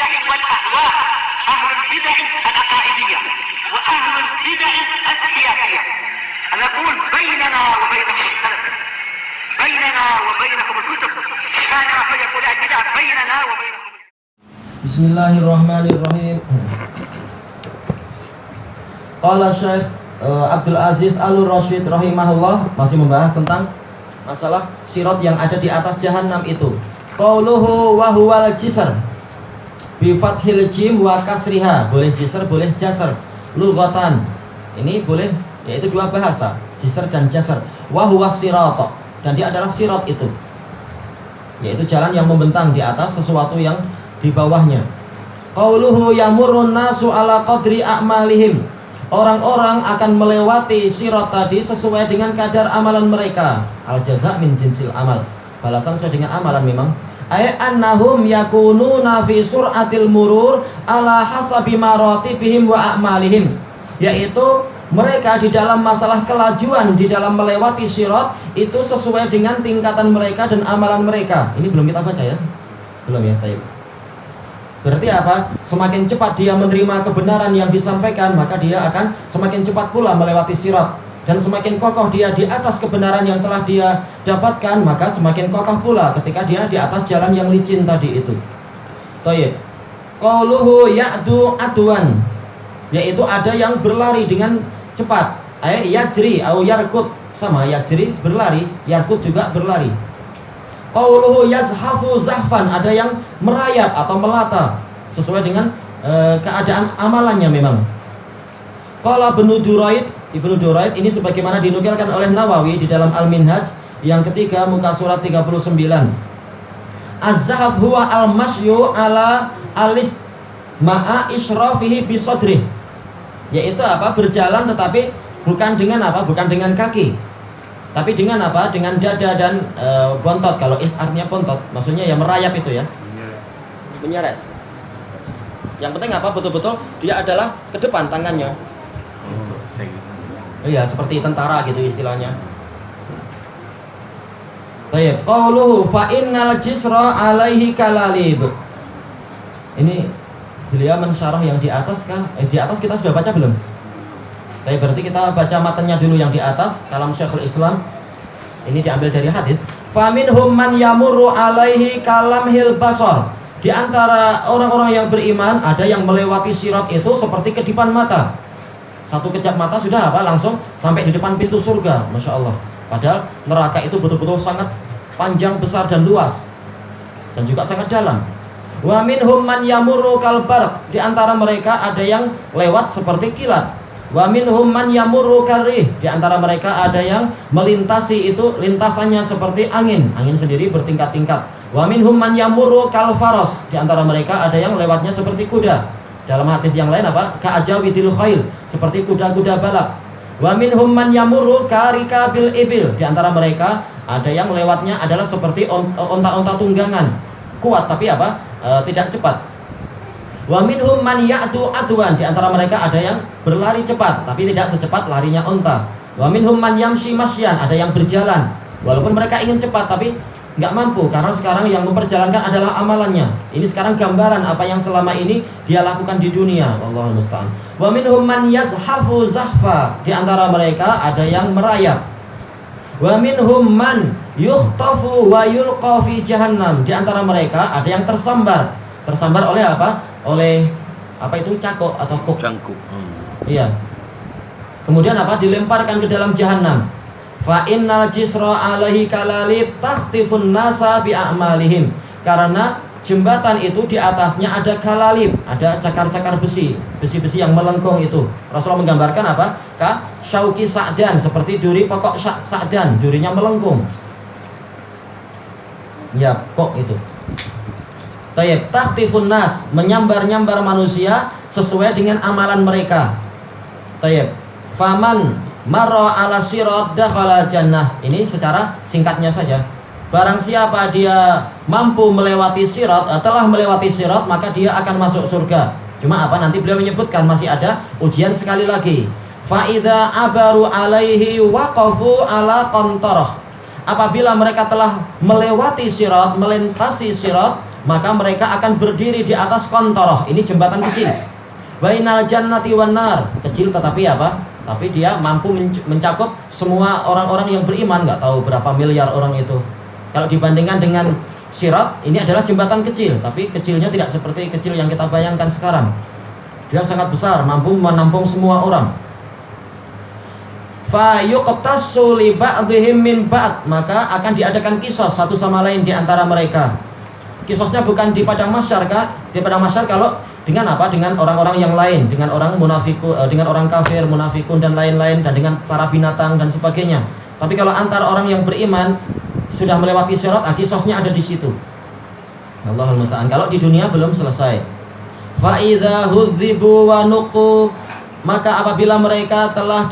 البدع والأهواء، أهل البدع العقائدية وأهل البدع السياسية. نقول بيننا وبينكم السلف، بيننا وبينكم الكتب، كان فيقول البدع بيننا وبينكم. Bismillahirrahmanirrahim. Qala Syekh Abdul Aziz Al-Rasyid rahimahullah, masih membahas tentang masalah sirat yang ada di atas jahanam itu. Qauluhu wa huwal jisr bi fathil jim wa kasriha, boleh jisr boleh jasr. Lughatan ini boleh, yaitu dua bahasa, jisr dan jasr. Wa huwa sirat, dan dia adalah sirat itu, yaitu jalan yang membentang di atas sesuatu yang di bawahnya. Qauluhu yamurrun nasu ala qadri a'malihim, orang-orang akan melewati sirat tadi sesuai dengan kadar amalan mereka. Al jaza min jinsil amal, balasan sesuai dengan amalan memang. Ay annahum yakununa fi sur'atil murur ala hasabi maratibihim wa a'malihim, yaitu mereka di dalam masalah kelajuan di dalam melewati sirat itu sesuai dengan tingkatan mereka dan amalan mereka. Ini belum kita baca ya? Belum ya, baik. Berarti apa? Semakin cepat dia menerima kebenaran yang disampaikan, maka dia akan semakin cepat pula melewati sirat. Dan semakin kokoh dia di atas kebenaran yang telah dia dapatkan, maka semakin kokoh pula ketika dia di atas jalan yang licin tadi itu. Thayyib. Qauluhu ya'du adwan, yaitu ada yang berlari dengan cepat. Yajri au yarkut, sama yajri berlari, yarkut juga berlari. Qauluhu yazhafu zahfan, ada yang merayap atau melata sesuai dengan keadaan amalannya memang. Qala Ibnu Duraid ini sebagaimana dinukilkan oleh Nawawi di dalam Al-Minhaj yang ketiga muka surat 39. Az-zahaf huwa al-masyu ala alis ma'a israfihi bi sadrih, yaitu apa? Berjalan tetapi bukan dengan apa? Bukan dengan kaki, tapi dengan apa? Dengan dada dan bontot. Kalau artinya bontot, maksudnya ya merayap itu ya. Menyeret. Yang penting apa? Betul-betul dia adalah ke depan tangannya. Iya, seperti tentara gitu istilahnya. Baik, qauluhu fa innal jisra alaihi kalalib. Ini beliau mensyarah yang di atas kah? Di atas kita sudah baca belum? Baik, berarti kita baca matanya dulu yang di atas, kalam Syekhul Islam. Ini diambil dari hadis. Faminhum man yamurru alaihi kalamhil basar. Di antara orang-orang yang beriman ada yang melewati sirat itu seperti kedipan mata. Satu kejap mata sudah apa? Langsung sampai di depan pintu surga. Masya Allah. Padahal neraka itu betul-betul sangat panjang, besar dan luas, dan juga sangat dalam. Wa minhum man yamurru kalbarq. Di antara mereka ada yang lewat seperti kilat. Wa minhum man yamurru karih. Di antara mereka ada yang melintasi itu lintasannya seperti angin. Angin sendiri bertingkat-tingkat. Wa minhum man yamurru kalfaros. Di antara mereka ada yang lewatnya seperti kuda. Dalam hadis yang lain apa? Ka'ajawidil khail, seperti kuda-kuda balap. Wa minhum man yamurru karikabil ibil. Di antara mereka ada yang lewatnya adalah seperti onta-onta tunggangan. Kuat tapi apa? Tidak cepat. Wa minhum man ya'du adwan. Di antara mereka ada yang berlari cepat tapi tidak secepat larinya onta. Wa minhum man yamshi masyan, ada yang berjalan walaupun mereka ingin cepat tapi nggak mampu karena sekarang yang memperjalankan adalah amalannya. Ini sekarang gambaran apa yang selama ini dia lakukan di dunia. Wallahul musta'an. Wa minhum man yazhafu zahfa. Di antara mereka ada yang merayap. Wa minhum man yukhtafu wa yulqa fi jahannam. Di antara mereka ada yang tersambar. Tersambar oleh apa? Oleh apa itu? Cangkuk atau kuk? Cangkuk. Iya. Kemudian apa? Dilemparkan ke dalam jahanam. Fa innal jisra alaihi kalalib takhtifun nasa bi a'malihim. Karena jembatan itu di atasnya ada kalalib, ada cakar-cakar besi, besi-besi yang melengkung itu. Rasulullah menggambarkan apa? Ka syauki sa'dan, seperti duri pokok sa'dan, durinya melengkung. Ya, kok itu. Tayyib, takhtifun nas, menyambar-nyambar manusia sesuai dengan amalan mereka. Tayyib. Faman marra ala sirat dakhala jannah. Ini secara singkatnya saja. Barang siapa dia mampu melewati sirat, telah melewati sirat, maka dia akan masuk surga. Cuma apa? Nanti beliau menyebutkan masih ada ujian sekali lagi. Fa idza abaru alaihi waqafu ala qantarah. Apabila mereka telah melewati sirat, melintasi sirat, maka mereka akan berdiri di atas qantoroh. Ini jembatan kecil. Bainal jannati wan nar, kecil tetapi apa? Tapi dia mampu mencakup semua orang-orang yang beriman. Nggak tahu berapa miliar orang itu. Kalau dibandingkan dengan sirat, ini adalah jembatan kecil, tapi kecilnya tidak seperti kecil yang kita bayangkan sekarang. Dia sangat besar, mampu menampung semua orang. Fa yuqtasu li ba'dihim min ba'd, maka akan diadakan kisos satu sama lain di antara mereka. Kisosnya bukan di padang mahsyar, di padang mahsyar kalau dengan apa? Dengan orang-orang yang lain, dengan orang munafiku, dengan orang kafir, munafikun dan lain-lain, dan dengan para binatang dan sebagainya. Tapi kalau antara orang yang beriman sudah melewati sirat, kisosnya ada di situ. Allahul musta'an. Kalau di dunia belum selesai. Fa idza hudzibu wa nuqu, maka apabila mereka telah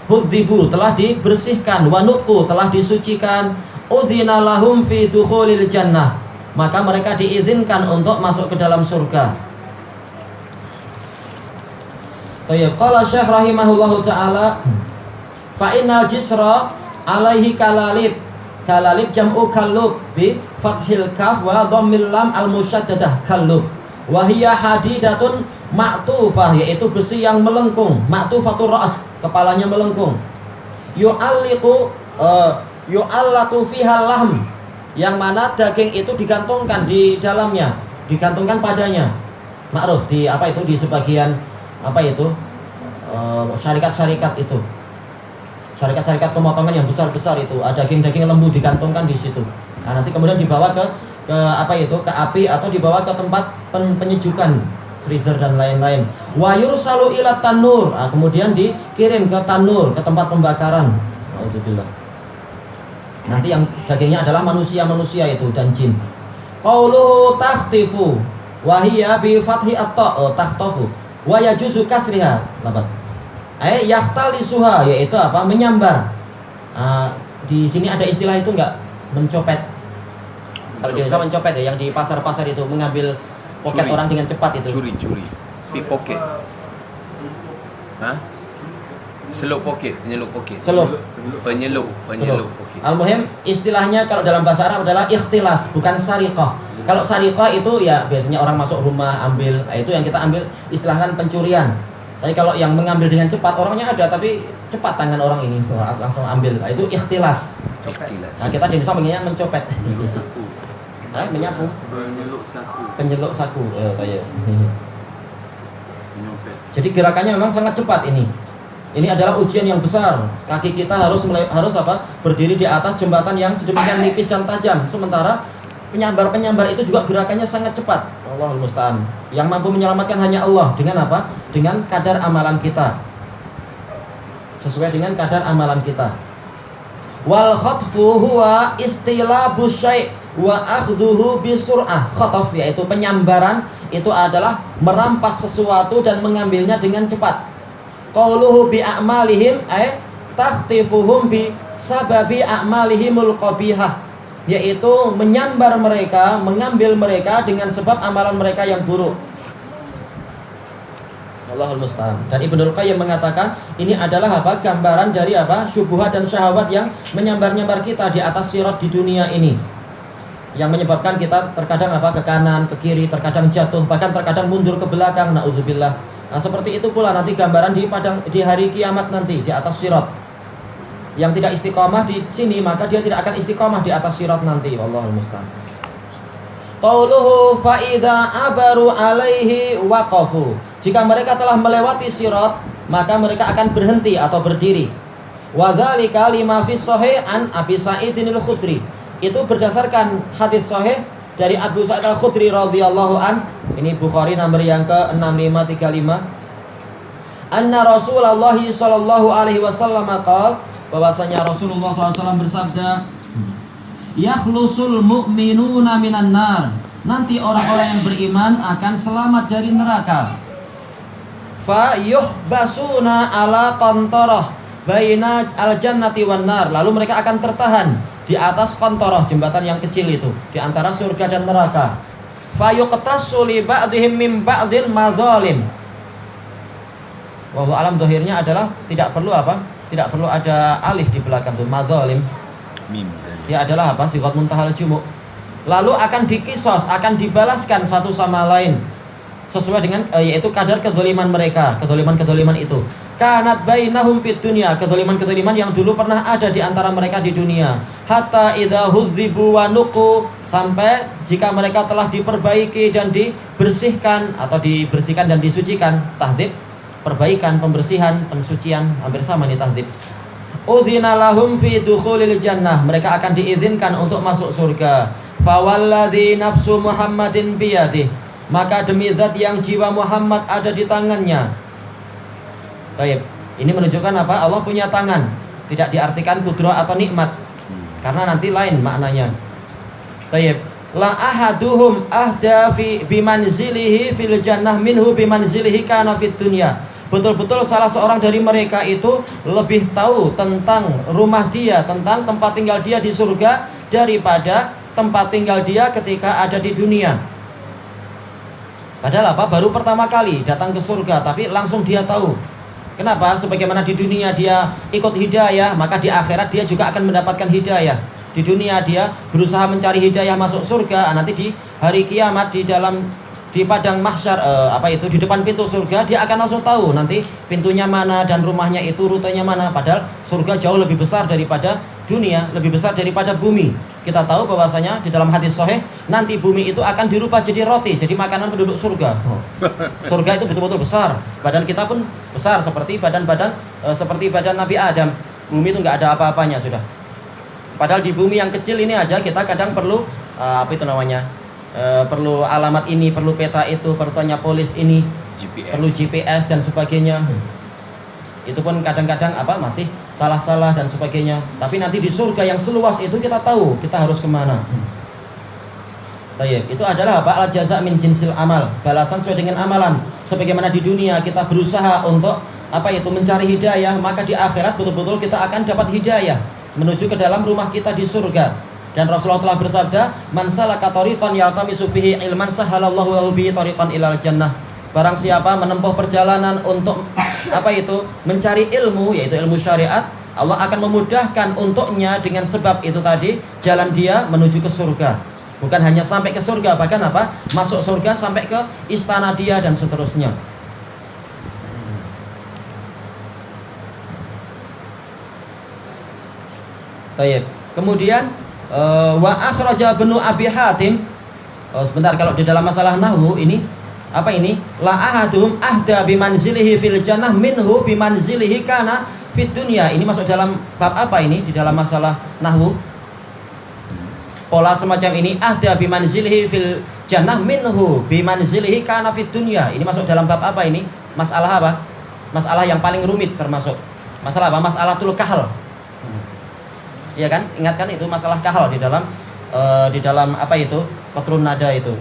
hudzibu, telah dibersihkan, wa nuqu, telah disucikan, udzina lahum fi dukhulil jannah, maka mereka diizinkan untuk masuk ke dalam surga. Baik, qala Syekh rahimahullahu taala, fa innal jisra alaihi kalalib. Kalalib jam'u kallub bi fathil kaf wa dhammil lam al musyaddadah kallub. Wa hiya hadidatun ma'tufah, yaitu besi yang melengkung, ma'tufatur ra's, kepalanya melengkung. Yu'allaqu fiha lahm, yang mana daging itu digantungkan di dalamnya, digantungkan padanya. Ma'ruf di apa itu, di sebagian apa itu syarikat-syarikat itu, syarikat-syarikat pemotongan yang besar-besar itu, ada daging-daging lembu digantungkan di situ. Nah, nanti kemudian dibawa ke apa itu, ke api atau dibawa ke tempat penyejukan, freezer dan lain-lain. Wa yursalu ila tanur, nah, kemudian dikirim ke tanur, ke tempat pembakaran. Alhamdulillah. Nanti yang dagingnya adalah manusia-manusia itu dan jin. Qauluhu tahtifu wa hiya bi fathi at-ta, tahtafu wa yajuzu kasriha labas. Yahtalisuha, yaitu apa? Menyambar. Di sini ada istilah itu enggak? Mencopet. Kalau di Indonesia mencopet ya, yang di pasar-pasar itu mengambil poket orang dengan cepat itu. Curi. Pickpocket. Hah? Seluk poket, penyelup poket. Penyelup poket. Al-muhim istilahnya kalau dalam bahasa Arab adalah ikhtilas, bukan sariqah. Kalau sariqah itu ya biasanya orang masuk rumah ambil, itu yang kita ambil istilahkan pencurian. Tapi kalau yang mengambil dengan cepat, orangnya ada tapi cepat tangan orang ini langsung ambil, itu ikhtilas. Nah, kita di Indonesia mengingatnya mencopet. Menyapu. Penyeluk saku. Jadi gerakannya memang sangat cepat ini. Ini adalah ujian yang besar. Kaki kita harus apa? Berdiri di atas jembatan yang sedemikian nipis dan tajam. Sementara penyambar itu juga gerakannya sangat cepat. Allahul musta'an. Yang mampu menyelamatkan hanya Allah. Dengan apa? Dengan kadar amalan kita. Sesuai dengan kadar amalan kita. Wal khatfu huwa istilabu syai' wa akhduhu bisur'ah. Khataf yaitu penyambaran, itu adalah merampas sesuatu dan mengambilnya dengan cepat. Qauluhu bi a'malihim ay takhtifuhum bi sababi a'malihimul qabihah, yaitu menyambar mereka, mengambil mereka dengan sebab amalan mereka yang buruk. Allahul musta'an. Dan Ibnul Qayyim mengatakan ini adalah apa? Gambaran dari apa? Syubhat dan syahwat yang menyambar-nyambar kita di atas sirat di dunia ini, yang menyebabkan kita terkadang apa? Ke kanan, ke kiri, terkadang jatuh, bahkan terkadang mundur ke belakang. Nauzubillah. Nah, seperti itu pula nanti gambaran di hari kiamat nanti di atas sirat. Yang tidak istiqomah di sini, maka dia tidak akan istiqomah di atas sirat nanti. Allahul musta'an. Qauluhu fa idza abaru alaihi waqafu. Jika mereka telah melewati sirat, maka mereka akan berhenti atau berdiri. Wa dzalika lima fi sahih an Abi Sa'idin al-Khudri. Itu berdasarkan hadis sahih dari Abu Sa'id al-Khudri radhiyallahu an. Ini Bukhari nomor yang ke-6535. Anna Rasulullah sallallahu alaihi wasallam qala, bahwasanya Rasulullah SAW bersabda, yakhlusul mu'minuna minan nar. Nanti orang-orang yang beriman akan selamat dari neraka. Fa yuhbasuna ala qantarah baina al-jannati wan nar. Lalu mereka akan tertahan di atas qantarah, jembatan yang kecil itu, di antara surga dan neraka. Fa yuqtasu li ba'dihim min ba'din madzalim. Wallahu alam, dohirnya adalah tidak perlu apa? Tidak perlu ada alif di belakang tuh, madzalim. Mim. Dia adalah apa? Sigat muntahal jumu'. lalu akan dikisos, akan dibalaskan satu sama lain sesuai dengan yaitu kadar kedzaliman mereka, kedzaliman itu. Kanat bainahum fid dunya, kedzaliman yang dulu pernah ada di antara mereka di dunia. Hatta idza hudzibu wa nuqu, sampai jika mereka telah diperbaiki dan dibersihkan atau dibersihkan dan disucikan, tahdib, perbaikan, pembersihan, pensucian, hampir sama nih tahdib. Udzina lahum fi dukhulil jannah, mereka akan diizinkan untuk masuk surga. Fawalladzi nafsu Muhammadin biyadih, maka demi zat yang jiwa Muhammad ada di tangannya. Baik, ini menunjukkan apa? Allah punya tangan. Tidak diartikan kudrah atau nikmat, karena nanti lain maknanya. Baik, la ahaduhum ahda fi bimanzilihi fil jannah minhu bimanzilihi kana fid dunya. Betul-betul salah seorang dari mereka itu lebih tahu tentang rumah dia, tentang tempat tinggal dia di surga daripada tempat tinggal dia ketika ada di dunia. Padahal apa? Baru pertama kali datang ke surga, tapi langsung dia tahu. Kenapa? Sebagaimana di dunia dia ikut hidayah, maka di akhirat dia juga akan mendapatkan hidayah. Di dunia dia berusaha mencari hidayah masuk surga, nanti di hari kiamat di padang mahsyar di depan pintu surga dia akan langsung tahu nanti pintunya mana dan rumahnya itu rutenya mana. Padahal surga jauh lebih besar daripada dunia, lebih besar daripada bumi. Kita tahu bahwasanya di dalam hadis sahih nanti bumi itu akan dirubah jadi roti, jadi makanan penduduk surga. Surga itu betul-betul besar. Badan kita pun besar seperti badan Nabi Adam. Bumi itu nggak ada apa-apanya sudah. Padahal di bumi yang kecil ini aja kita kadang perlu perlu alamat ini, perlu peta itu, perlu tanya polis ini, perlu GPS dan sebagainya. Itu pun kadang-kadang masih salah-salah dan sebagainya. Tapi nanti di surga yang seluas itu kita tahu kita harus kemana. Baik, itu adalah al jaza min jinsil amal, balasan sesuai dengan amalan. Sebagaimana di dunia kita berusaha untuk mencari hidayah, maka di akhirat betul-betul kita akan dapat hidayah menuju ke dalam rumah kita di surga. Dan Rasulullah telah bersabda, "Man salaka thariqan yaltamisu bihi ilman sahhalallahu lahu bihi thariqan ilal jannah." Barang siapa menempuh perjalanan untuk mencari ilmu, yaitu ilmu syariat, Allah akan memudahkan untuknya dengan sebab itu tadi jalan dia menuju ke surga. Bukan hanya sampai ke surga, bahkan masuk surga sampai ke istana dia dan seterusnya. Baik. Kemudian wa akhraja Ibnu Abi Hatim. Sebentar, kalau di dalam masalah nahwu ini la ahadum ahda bimanzilihi fil jannah minhu bimanzilihi kana fid dunya. Ini masuk dalam bab apa ini di dalam masalah nahwu? Pola semacam ini, ahda bimanzilihi fil jannah minhu bimanzilihi kana fid dunya. Ini masuk dalam bab apa ini? Masalah apa? Masalah yang paling rumit termasuk. Masalah apa? Masalah tul kahal. Iya kan? Ingatkan itu masalah kahal di dalam Qatrun Nada itu.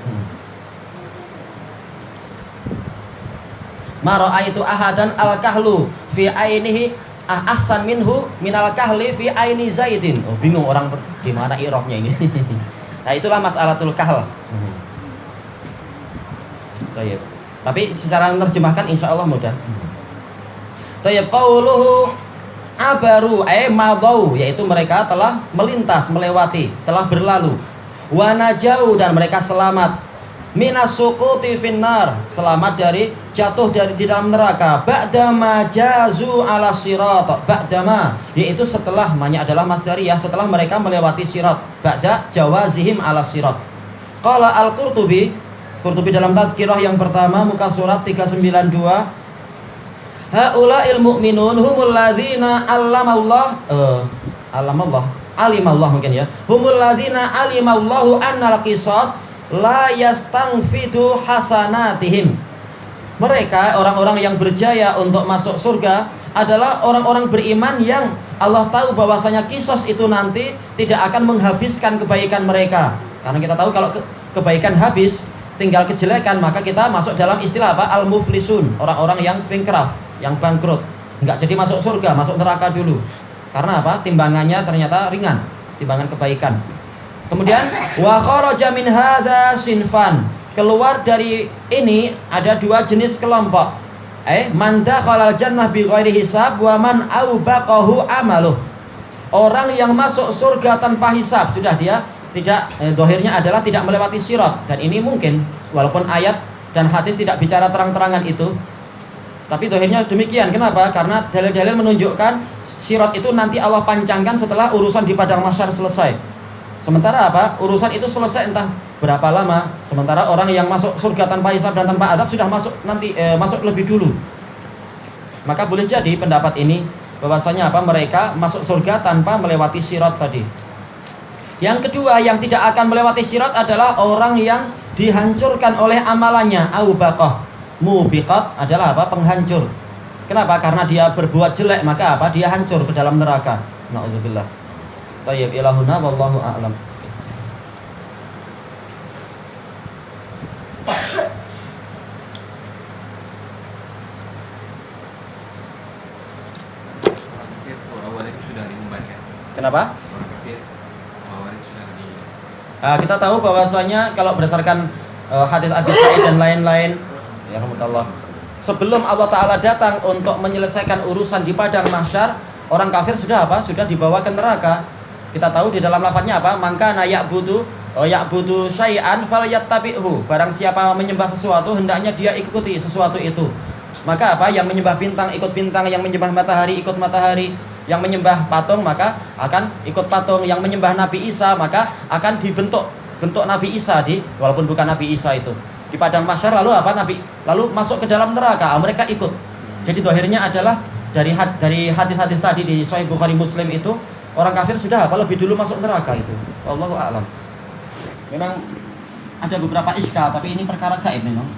Ma ra'aitu ahadan al-kahlu fi ainihi ahsan minhu minal kahli fi aini Zaidin. Oh, bingung orang gimana i'rabnya ini. Nah, itulah mas'alatul kahl. Baik. Tapi secara menerjemahkan insyaallah mudah. Tayyib, qauluhu abaru madau, yaitu mereka telah melintas, melewati, telah berlalu. Wa najau, dan mereka selamat. Minas suquti finnar, selamat dari jatuh di dalam neraka. Ba'dama jazu ala sirat, ba'dama, yaitu setelah, maknanya adalah masdariyah, setelah mereka melewati sirat. Ba'da jawazihim ala sirat. Qala al-Qurtubi dalam tadhkirah yang pertama muka surat 392, haula'il mu'minun humul ladzina alimallah mungkin ya. Humul ladzina alimallahu annal qisas la yastangfidu hasanatihim. Mereka orang-orang yang berjaya untuk masuk surga adalah orang-orang beriman yang Allah tahu bahwasanya kisos itu nanti tidak akan menghabiskan kebaikan mereka. Karena kita tahu kalau kebaikan habis, tinggal kejelekan, maka kita masuk dalam istilah al-muflisun, orang-orang yang bankrupt, yang bangkrut, nggak jadi masuk surga, masuk neraka dulu. Karena timbangannya ternyata ringan, timbangan kebaikan. Kemudian wa kharaja min hadza sinfan, keluar dari ini ada dua jenis kelompok. Man dakhala al-jannah bi ghairi hisab wa man aubaqahu amaluh. Orang yang masuk surga tanpa hisab, sudah dia dohirnya adalah tidak melewati sirat, dan ini mungkin walaupun ayat dan hadis tidak bicara terang-terangan itu, tapi dohirnya demikian. Kenapa? Karena dalil-dalil menunjukkan sirat itu nanti Allah pancangkan setelah urusan di padang mahsyar selesai. Sementara apa? Urusan itu selesai entah berapa lama. Sementara orang yang masuk surga tanpa hisab dan tanpa adab sudah masuk nanti masuk lebih dulu. Maka boleh jadi pendapat ini bahwasanya apa? Mereka masuk surga tanpa melewati sirat tadi. Yang kedua yang tidak akan melewati sirat adalah orang yang dihancurkan oleh amalannya. Aubaqah, mubiqat adalah apa? Penghancur. Kenapa? Karena dia berbuat jelek, maka apa? Dia hancur ke dalam neraka. Nauzubillah. Tayyib ilahuna wallahu a'lam. Kenapa? Kita tahu bahwasanya kalau berdasarkan hadis-hadis dan lain-lain, ya rahmatullah, sebelum Allah Ta'ala datang untuk menyelesaikan urusan di padang mahsyar, orang kafir sudah apa? Sudah dibawa ke neraka. Kita tahu di dalam lafadznya apa? Maka ya'budu syai'an falyattabi'hu. Barang siapa menyembah sesuatu, hendaknya dia ikuti sesuatu itu. Maka apa? Yang menyembah bintang ikut bintang, yang menyembah matahari ikut matahari, yang menyembah patung maka akan ikut patung, yang menyembah Nabi Isa maka akan bentuk Nabi Isa walaupun bukan Nabi Isa itu di padang mahsyar. Lalu apa? Lalu masuk ke dalam neraka, mereka ikut. Jadi dohirnya adalah dari hadis-hadis tadi di Sahih Bukhari Muslim itu, orang kafir sudah apa? Lebih dulu masuk neraka itu. Wallahu a'lam. Memang ada beberapa iskal, tapi ini perkara gaib memang.